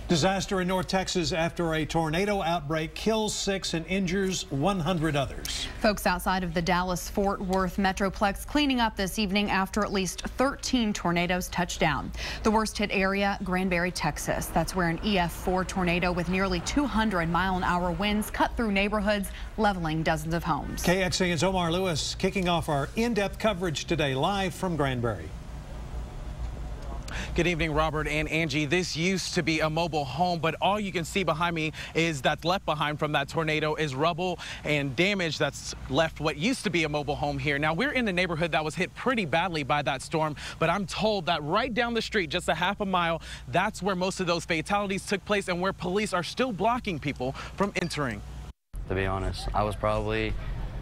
Disaster in North Texas after a tornado outbreak kills 6 and injures 100 others. Folks outside of the Dallas-Fort Worth Metroplex cleaning up this evening after at least 13 tornadoes touched down. The worst hit area, Granbury, Texas. That's where an EF4 tornado with nearly 200-mile-an-hour winds cut through neighborhoods, leveling dozens of homes. KXAN's Omar Lewis kicking off our in-depth coverage today, live from Granbury. Good evening, Robert and Angie. This used to be a mobile home, but all you can see behind me is that's left behind from that tornado is rubble and damage that's left what used to be a mobile home here. Now, we're in the neighborhood that was hit pretty badly by that storm, but I'm told that right down the street, just a half a mile, that's where most of those fatalities took place and where police are still blocking people from entering. To be honest, I was probably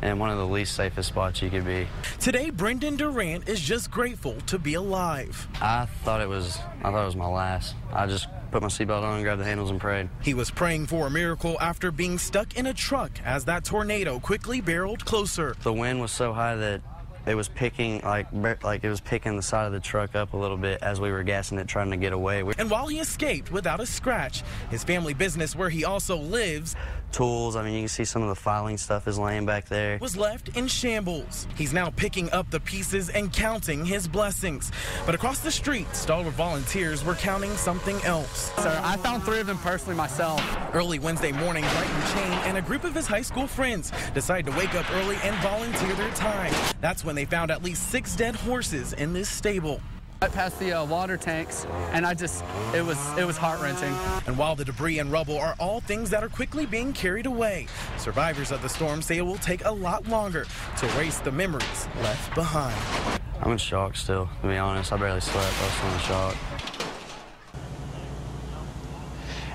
in one of the least safest spots you could be. Today, Brendan Durant is just grateful to be alive. I thought it was my last. I just put my seatbelt on and grabbed the handles and prayed. He was praying for a miracle after being stuck in a truck as that tornado quickly barreled closer. The wind was so high that it was picking, like it was picking the side of the truck up a little bit as we were gassing it, trying to get away. And while he escaped without a scratch, his family business where he also lives, tools, I mean, you can see some of the filing stuff is laying back there, was left in shambles. He's now picking up the pieces and counting his blessings. But across the street, stalwart volunteers were counting something else. Sir, I found 3 of them personally myself. Early Wednesday morning, Brighton Chain and a group of his high school friends decided to wake up early and volunteer their time. That's when they found at least 6 dead horses in this stable. I passed the water tanks, and it was heart-wrenching. And while the debris and rubble are all things that are quickly being carried away, survivors of the storm say it will take a lot longer to erase the memories left behind. I'm in shock still, to be honest. I barely slept. I was still in shock.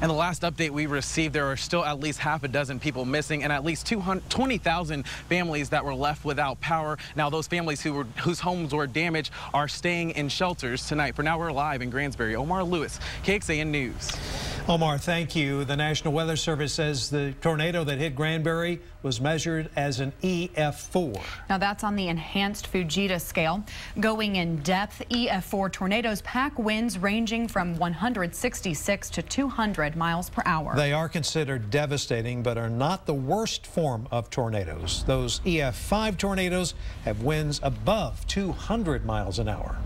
And the last update we received, there are still at least half a dozen people missing and at least 20,000 families that were left without power. Now, those families whose homes were damaged are staying in shelters tonight. For now, we're live in Granbury. Omar Lewis, KXAN News. Omar, thank you. The National Weather Service says the tornado that hit Granbury was measured as an EF4. Now, that's on the enhanced Fujita scale. Going in depth, EF4 tornadoes pack winds ranging from 166 to 200 miles per hour. They are considered devastating, but are not the worst form of tornadoes. Those EF5 tornadoes have winds above 200 miles an hour.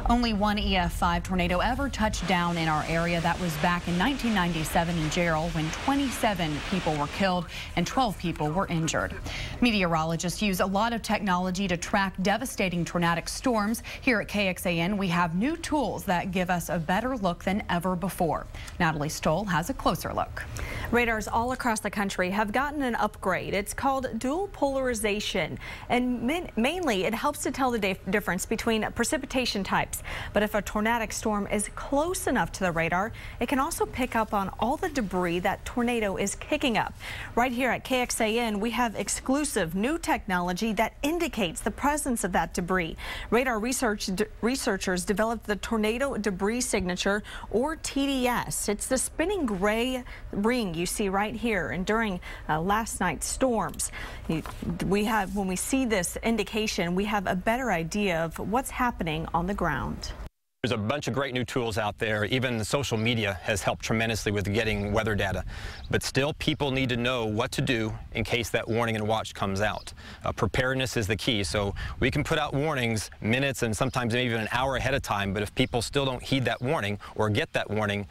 Only one EF5 tornado ever touched down in our area. That was back in 1997 in Gerald when 27 people were killed and 12 people were injured. Meteorologists use a lot of technology to track devastating tornadic storms. Here at KXAN, we have new tools that give us a better look than ever before. Natalie Stoll has a closer look. Radars all across the country have gotten an upgrade. It's called dual polarization, and mainly it helps to tell the difference between precipitation types. But if a tornadic storm is close enough to the radar, it can also pick up on all the debris that tornado is kicking up. Right here at KXAN, we have exclusive new technology that indicates the presence of that debris. Radar researchers developed the Tornado Debris Signature, or TDS. It's the spinning gray ring you see right here. And during last night's storms, when we see this indication, we have a better idea of what's happening on the ground. There's a bunch of great new tools out there. Even social media has helped tremendously with getting weather data. But still, people need to know what to do in case that warning and watch comes out. Preparedness is the key. So we can put out warnings minutes and sometimes even an hour ahead of time. But if people still don't heed that warning or get that warning,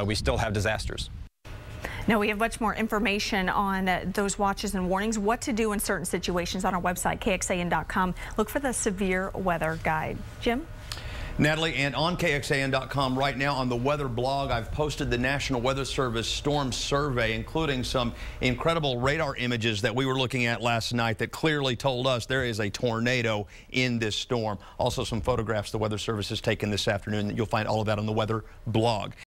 we still have disasters. Now, we have much more information on those watches and warnings, what to do in certain situations on our website, KXAN.com. Look for the severe weather guide. Jim? Natalie, and on KXAN.com right now on the weather blog, I've posted the National Weather Service storm survey, including some incredible radar images that we were looking at last night that clearly told us there is a tornado in this storm. Also, some photographs the Weather Service has taken this afternoon. You'll find all of that on the weather blog.